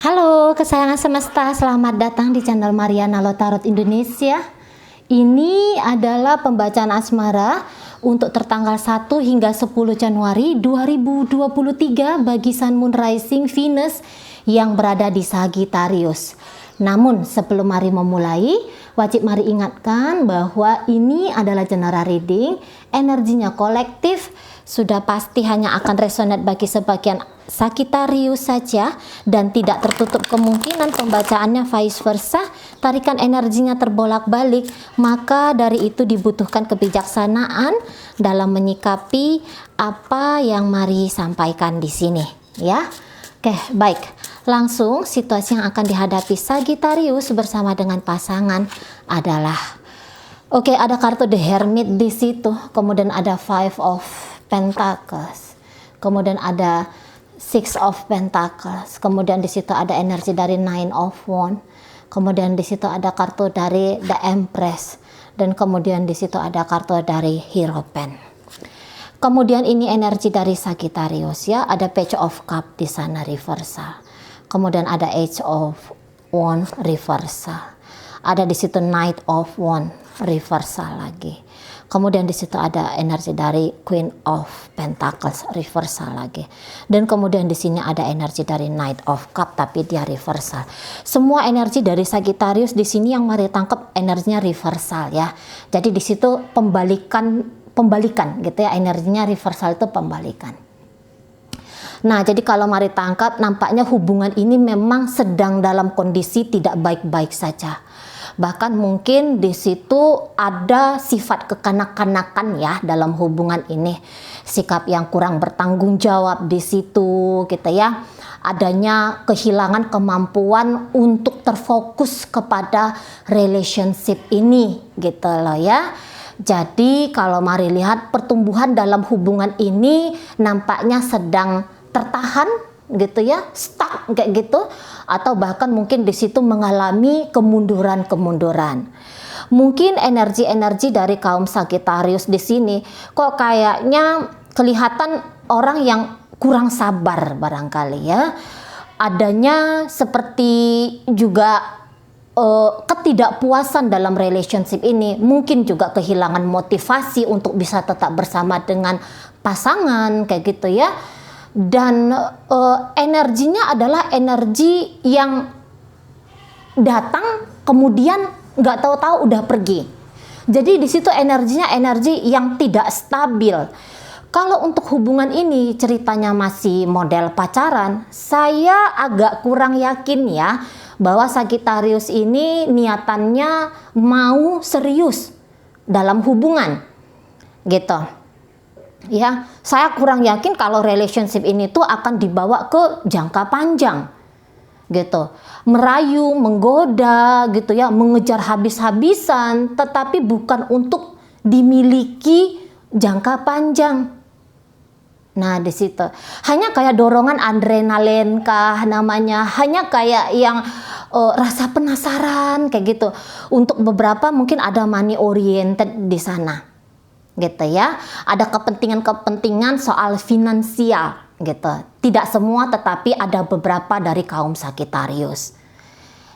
Halo kesayangan semesta, selamat datang di channel Mariana Lotarot Indonesia. Ini adalah pembacaan asmara untuk tertanggal 1 hingga 10 Januari 2023 bagi Sun Moon Rising Venus yang berada di Sagittarius. Namun sebelum mari memulai, wajib mari ingatkan bahwa ini adalah general reading, energinya kolektif, sudah pasti hanya akan resonate bagi sebagian Sagittarius saja dan tidak tertutup kemungkinan pembacaannya vice versa, tarikan energinya terbolak-balik, maka dari itu dibutuhkan kebijaksanaan dalam menyikapi apa yang mari sampaikan di sini ya. Oke, baik. Langsung situasi yang akan dihadapi Sagittarius bersama dengan pasangan adalah ada kartu The Hermit di situ, kemudian ada Five of Pentacles, kemudian ada Six of Pentacles, kemudian di situ ada energi dari Nine of Wands, kemudian di situ ada kartu dari The Empress, dan kemudian di situ ada kartu dari Hierophant. Kemudian ini energi dari Sagittarius ya, ada Page of Cup di sana reversal, kemudian ada Age of Wands reversal, ada di situ Knight of Wands reversal lagi. Kemudian di situ ada energi dari Queen of Pentacles reversal lagi. Dan kemudian di sini ada energi dari Knight of Cup tapi dia reversal. Semua energi dari Sagittarius di sini yang mari tangkap energinya reversal ya. Jadi di situ pembalikan gitu ya, energinya reversal itu pembalikan. Nah, jadi kalau mari tangkap nampaknya hubungan ini memang sedang dalam kondisi tidak baik-baik saja. Bahkan mungkin di situ ada sifat kekanak-kanakan ya dalam hubungan ini. Sikap yang kurang bertanggung jawab di situ gitu ya. Adanya kehilangan kemampuan untuk terfokus kepada relationship ini gitu loh ya. Jadi kalau mari lihat pertumbuhan dalam hubungan ini nampaknya sedang tertahan gitu ya, stuck kayak gitu, atau bahkan mungkin di situ mengalami kemunduran. Mungkin energi-energi dari kaum Sagittarius di sini kok kayaknya kelihatan orang yang kurang sabar barangkali ya. Adanya seperti juga ketidakpuasan dalam relationship ini, mungkin juga kehilangan motivasi untuk bisa tetap bersama dengan pasangan kayak gitu ya. Dan energinya adalah energi yang datang kemudian nggak tahu-tahu udah pergi. Jadi di situ energinya energi yang tidak stabil. Kalau untuk hubungan ini ceritanya masih model pacaran, saya agak kurang yakin ya bahwa Sagittarius ini niatannya mau serius dalam hubungan gitu. Ya, saya kurang yakin kalau relationship ini tuh akan dibawa ke jangka panjang gitu. Merayu, menggoda gitu ya, mengejar habis-habisan, tetapi bukan untuk dimiliki jangka panjang. Nah, di situ hanya kayak dorongan adrenalin kah namanya, hanya kayak yang rasa penasaran kayak gitu. Untuk beberapa mungkin ada money oriented di sana. Gitu ya, ada kepentingan soal finansial gitu. Tidak semua, tetapi ada beberapa dari kaum Sagittarius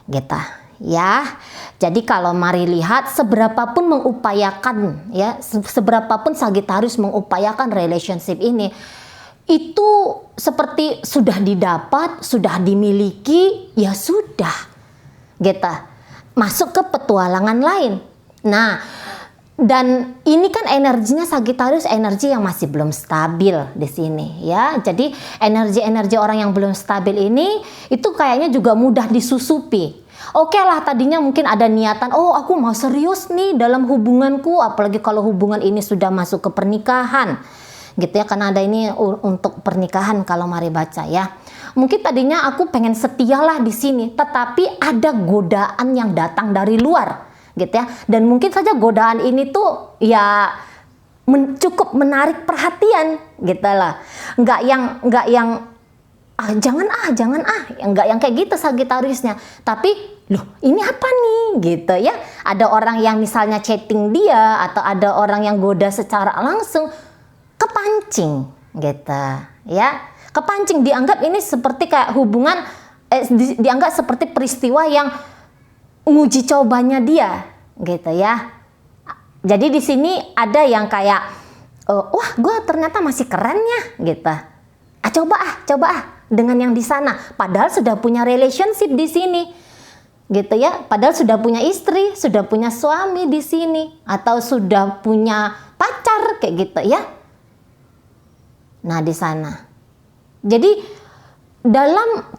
gitu ya. Jadi kalau mari lihat seberapapun mengupayakan ya, seberapapun Sagittarius mengupayakan relationship ini, itu seperti sudah didapat, sudah dimiliki, ya sudah gitu, masuk ke petualangan lain. Nah, dan ini kan energinya Sagittarius energi yang masih belum stabil di sini ya. Jadi energi-energi orang yang belum stabil ini itu kayaknya juga mudah disusupi. Oke lah, tadinya mungkin ada niatan, oh aku mau serius nih dalam hubunganku, apalagi kalau hubungan ini sudah masuk ke pernikahan. Gitu ya, karena ada ini untuk pernikahan kalau mari baca ya. Mungkin tadinya aku pengen setialah di sini, tetapi ada godaan yang datang dari luar. Gitu ya, dan mungkin saja godaan ini tuh ya cukup menarik perhatian gitu lah, nggak yang jangan nggak yang kayak gitu Sagittariusnya, tapi loh ini apa nih gitu ya. Ada orang yang misalnya chatting dia, atau ada orang yang goda secara langsung, kepancing gitu ya, kepancing, dianggap ini seperti kayak hubungan dianggap seperti peristiwa yang nguji cobanya dia, gitu ya. Jadi di sini ada yang kayak, wah gue ternyata masih keren ya, gitu. Coba dengan yang di sana. Padahal sudah punya relationship di sini, gitu ya. Padahal sudah punya istri, sudah punya suami di sini, atau sudah punya pacar kayak gitu ya. Nah di sana. Jadi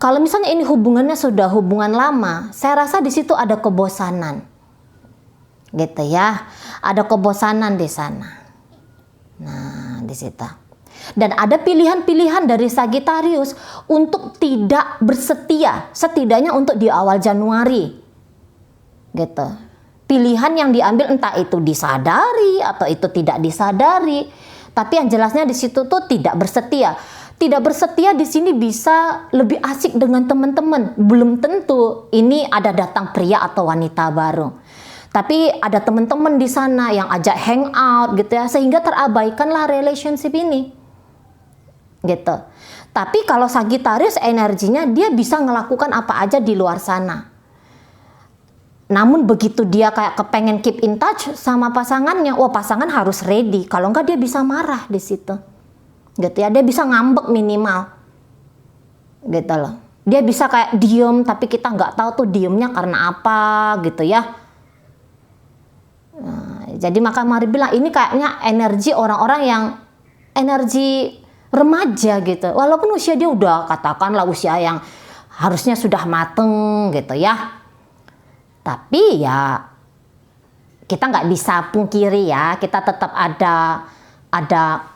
kalau misalnya ini hubungannya sudah hubungan lama, saya rasa di situ ada kebosanan, gitu ya. Ada kebosanan di sana. Nah di situ. Dan ada pilihan-pilihan dari Sagittarius untuk tidak bersetia, setidaknya untuk di awal Januari, gitu. Pilihan yang diambil entah itu disadari atau itu tidak disadari, tapi yang jelasnya di situ tuh tidak bersetia. Tidak bersetia di sini bisa lebih asik dengan teman-teman. Belum tentu ini ada datang pria atau wanita baru. Tapi ada teman-teman di sana yang ajak hangout gitu ya, sehingga terabaikanlah relationship ini. Gitu. Tapi kalau Sagittarius energinya dia bisa melakukan apa aja di luar sana. Namun begitu dia kayak kepengen keep in touch sama pasangannya, wah pasangan harus ready. Kalau enggak dia bisa marah di situ. Gitu ya, dia bisa ngambek minimal, gitu loh. Dia bisa kayak diem, tapi kita nggak tahu tuh diemnya karena apa, gitu ya. Nah, jadi maka mari bilang ini kayaknya energi orang-orang yang energi remaja gitu. Walaupun usia dia udah katakanlah usia yang harusnya sudah mateng, gitu ya. Tapi ya kita nggak bisa pungkiri ya, kita tetap ada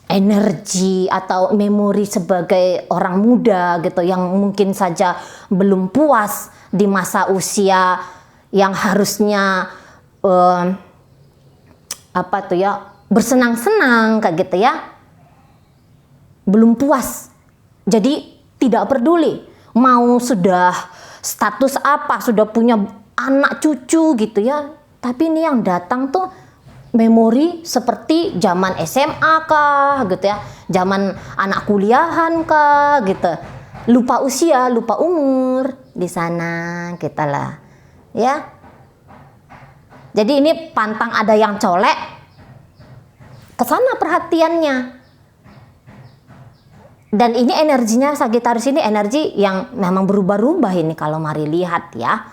energi atau memori sebagai orang muda gitu yang mungkin saja belum puas di masa usia yang harusnya bersenang-senang kayak gitu ya, belum puas. Jadi tidak peduli mau sudah status apa, sudah punya anak cucu gitu ya, tapi ini yang datang tuh memori seperti zaman SMA kah gitu ya, zaman anak kuliahan kah gitu, lupa usia, lupa umur di sana kita lah ya. Jadi ini pantang ada yang colek ke sana perhatiannya. Dan ini energinya Sagittarius ini energi yang memang berubah-ubah ini kalau mari lihat ya,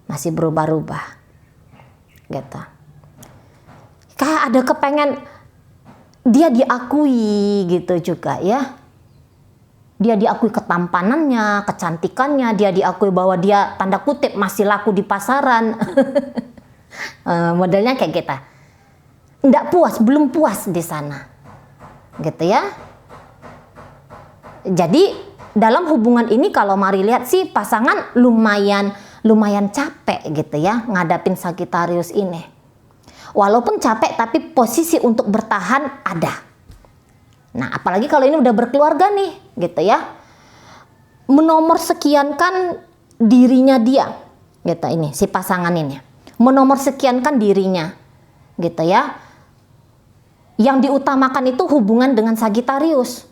masih berubah-ubah gitu. Kayak ada kepengen dia diakui gitu juga ya. Dia diakui ketampanannya, kecantikannya, dia diakui bahwa dia tanda kutip masih laku di pasaran. Modelnya kayak kita. Nggak puas, belum puas di sana. Gitu ya. Jadi dalam hubungan ini kalau mari lihat sih pasangan lumayan capek gitu ya ngadapin Sagittarius ini. Walaupun capek tapi posisi untuk bertahan ada. Nah apalagi kalau ini udah berkeluarga nih gitu ya. Menomorsekiankan dirinya dia gitu ini si pasangan ini. Menomorsekiankan dirinya gitu ya. Yang diutamakan itu hubungan dengan Sagittarius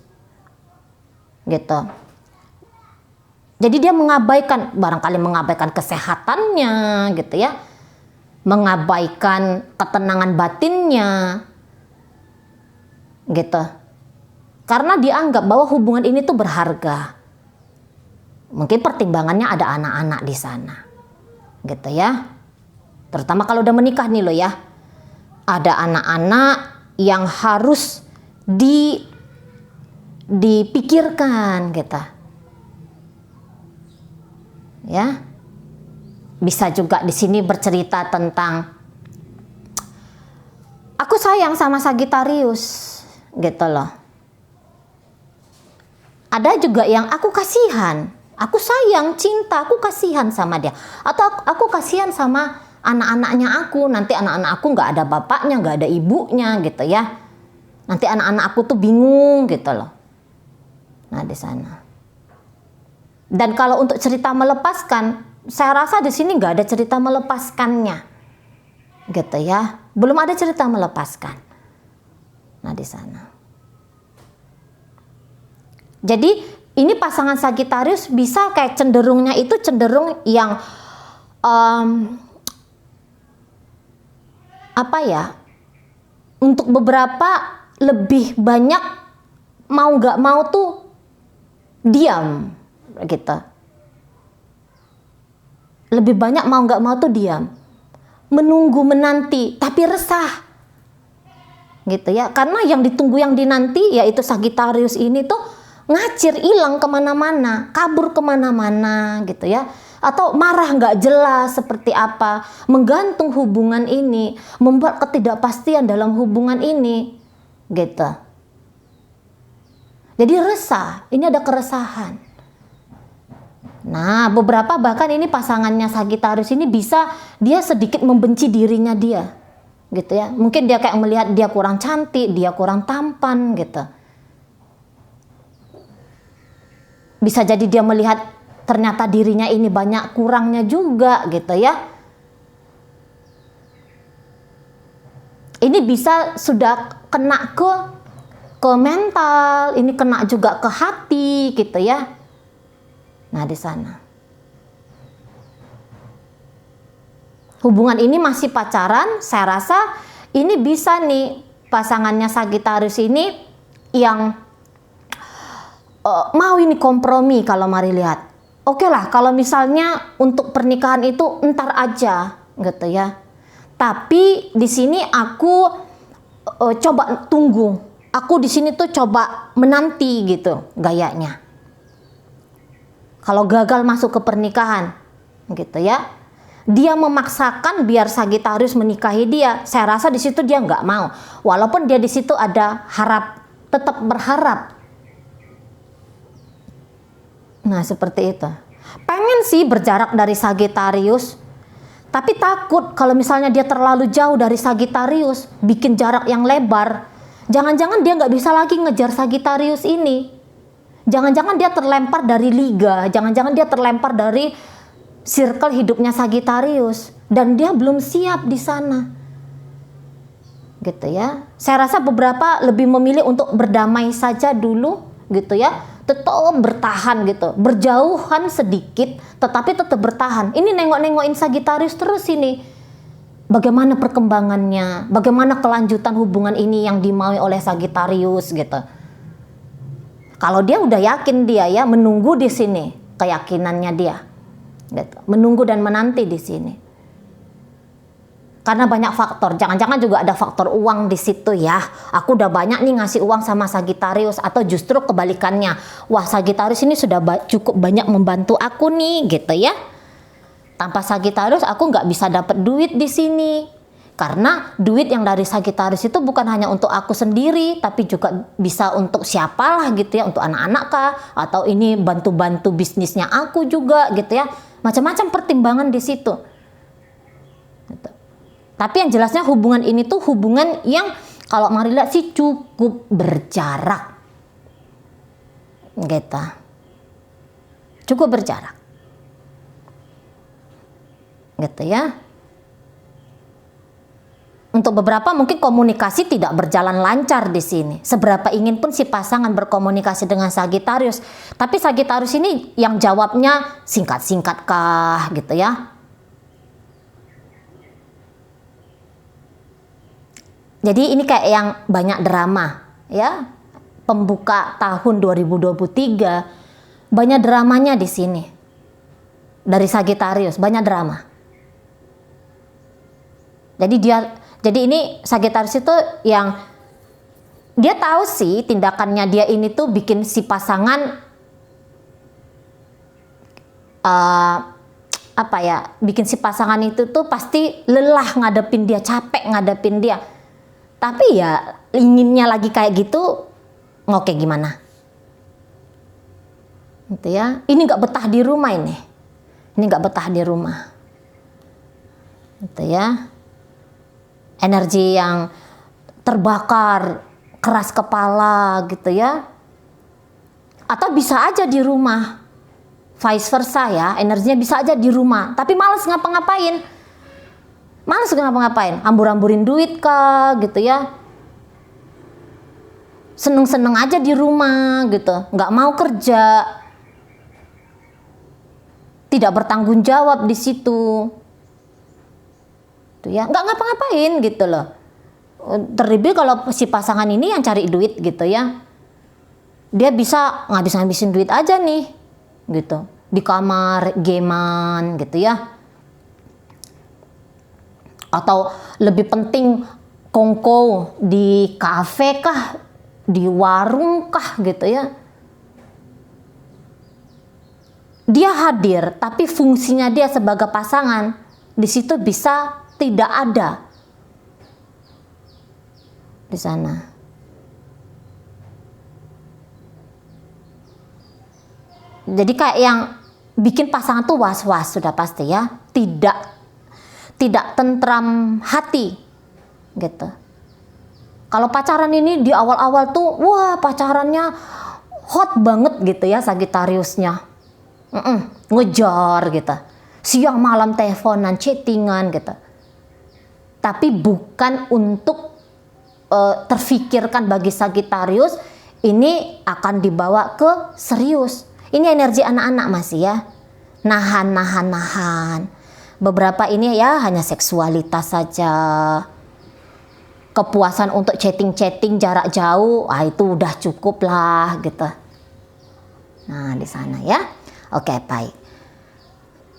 gitu. Jadi dia barangkali mengabaikan kesehatannya gitu ya. Mengabaikan ketenangan batinnya gitu. Karena dianggap bahwa hubungan ini tuh berharga. Mungkin pertimbangannya ada anak-anak di sana. Gitu ya. Terutama kalau udah menikah nih loh ya. Ada anak-anak yang harus dipikirkan gitu. Ya. Bisa juga di sini bercerita tentang aku sayang sama Sagittarius gitu loh. Ada juga yang aku kasihan, aku sayang, cinta, aku kasihan sama dia. Atau aku kasihan sama anak-anaknya aku, nanti anak-anak aku nggak ada bapaknya, nggak ada ibunya gitu ya. Nanti anak-anak aku tuh bingung gitu loh. Nah di sana. Dan kalau untuk cerita melepaskan, saya rasa di sini nggak ada cerita melepaskannya, gitu ya. Belum ada cerita melepaskan. Nah di sana. Jadi ini pasangan Sagittarius bisa kayak cenderungnya itu cenderung yang apa ya, untuk beberapa lebih banyak mau nggak mau tuh diam gitu. Lebih banyak mau nggak mau tuh diam, menunggu menanti tapi resah gitu ya, karena yang ditunggu yang dinanti yaitu Sagittarius ini tuh ngacir, hilang kemana-mana, kabur kemana-mana gitu ya, atau marah nggak jelas seperti apa, menggantung hubungan ini, membuat ketidakpastian dalam hubungan ini gitu. Jadi resah, ini ada keresahan. Nah, beberapa bahkan ini pasangannya Sagittarius ini bisa dia sedikit membenci dirinya dia, gitu ya. Mungkin dia kayak melihat dia kurang cantik, dia kurang tampan, gitu. Bisa jadi dia melihat ternyata dirinya ini banyak kurangnya juga, gitu ya. Ini bisa sudah kena ke mental, ini kena juga ke hati, gitu ya. Nah, di sana hubungan ini masih pacaran, saya rasa ini bisa nih pasangannya Sagittarius ini yang mau ini kompromi. Kalau mari lihat, oke lah kalau misalnya untuk pernikahan itu entar aja gitu ya, tapi di sini aku coba tunggu, aku di sini tuh coba menanti gitu gayanya. Kalau gagal masuk ke pernikahan gitu ya, dia memaksakan biar Sagittarius menikahi dia, saya rasa di situ dia nggak mau, walaupun dia di situ ada tetap berharap. Nah, seperti itu. Pengen sih berjarak dari Sagittarius, tapi takut kalau misalnya dia terlalu jauh dari Sagittarius, bikin jarak yang lebar, jangan-jangan dia nggak bisa lagi ngejar Sagittarius ini. Jangan-jangan dia terlempar dari liga, jangan-jangan dia terlempar dari circle hidupnya Sagittarius, dan dia belum siap di sana. Gitu ya. Saya rasa beberapa lebih memilih untuk berdamai saja dulu gitu ya. Tetap bertahan gitu, berjauhan sedikit tetapi tetap bertahan. Ini nengok-nengokin Sagittarius terus ini. Bagaimana perkembangannya, bagaimana kelanjutan hubungan ini yang dimaui oleh Sagittarius gitu. Kalau dia udah yakin, dia ya menunggu di sini, keyakinannya dia, gitu. Menunggu dan menanti di sini. Karena banyak faktor, jangan-jangan juga ada faktor uang di situ ya. Aku udah banyak nih ngasih uang sama Sagittarius, atau justru kebalikannya, wah Sagittarius ini sudah cukup banyak membantu aku nih, gitu ya. Tanpa Sagittarius aku nggak bisa dapat duit di sini. Karena duit yang dari Sagittarius itu bukan hanya untuk aku sendiri, tapi juga bisa untuk siapalah gitu ya, untuk anak-anak kah, atau ini bantu-bantu bisnisnya aku juga gitu ya. Macam-macam pertimbangan di situ. Gitu. Tapi yang jelasnya hubungan ini tuh hubungan yang kalau mari lihat sih cukup berjarak. Gitu. Cukup berjarak. Gitu ya. Untuk beberapa mungkin komunikasi tidak berjalan lancar di sini. Seberapa ingin pun si pasangan berkomunikasi dengan Sagittarius, tapi Sagittarius ini yang jawabnya singkat-singkat kah gitu ya. Jadi ini kayak yang banyak drama ya. Pembuka tahun 2023 banyak dramanya di sini. Dari Sagittarius banyak drama. Jadi ini Sagittarius itu yang dia tahu sih tindakannya dia ini tuh bikin si pasangan bikin si pasangan itu tuh pasti lelah ngadepin dia, capek ngadepin dia. Tapi ya inginnya lagi kayak gitu, ngoke gimana? Gitu ya. Ini nggak betah di rumah ini. Ini nggak betah di rumah. Gitu ya. Energi yang terbakar, keras kepala gitu ya. Atau bisa aja di rumah, vice versa ya, energinya bisa aja di rumah, tapi males ngapa-ngapain. Males ngapa-ngapain, hambur-hamburin duit kah gitu ya. seneng-seneng aja di rumah gitu, nggak mau kerja, tidak bertanggung jawab di situ, tuh ya, nggak ngapa-ngapain gitu loh. Terlebih kalau si pasangan ini yang cari duit gitu ya, dia bisa ngabis-ngabisin duit aja nih gitu di kamar gamean gitu ya, atau lebih penting kongko di kafe kah, di warung kah gitu ya. Dia hadir tapi fungsinya dia sebagai pasangan di situ bisa tidak ada di sana. Jadi kayak yang bikin pasangan tuh was-was sudah pasti ya, tidak tentram hati gitu. Kalau pacaran ini di awal-awal tuh wah pacarannya hot banget gitu ya Sagittariusnya, ngejar gitu, siang malam teleponan, chattingan gitu. Tapi bukan untuk terfikirkan bagi Sagittarius ini akan dibawa ke serius. Ini energi anak-anak masih ya, nahan. Beberapa ini ya hanya seksualitas saja, kepuasan untuk chatting jarak jauh, itu udah cukup lah gitu. Nah di sana ya, oke baik.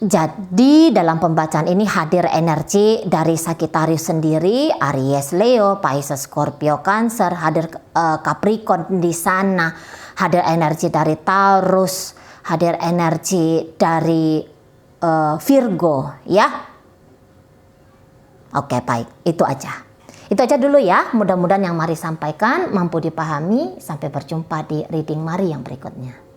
Jadi dalam pembacaan ini hadir energi dari Sagittarius sendiri, Aries, Leo, Pisces, Scorpio, Cancer, hadir Capricorn di sana, hadir energi dari Taurus, hadir energi dari Virgo ya. Oke baik, itu aja. Itu aja dulu ya, mudah-mudahan yang Mari sampaikan mampu dipahami. Sampai berjumpa di reading Mari yang berikutnya.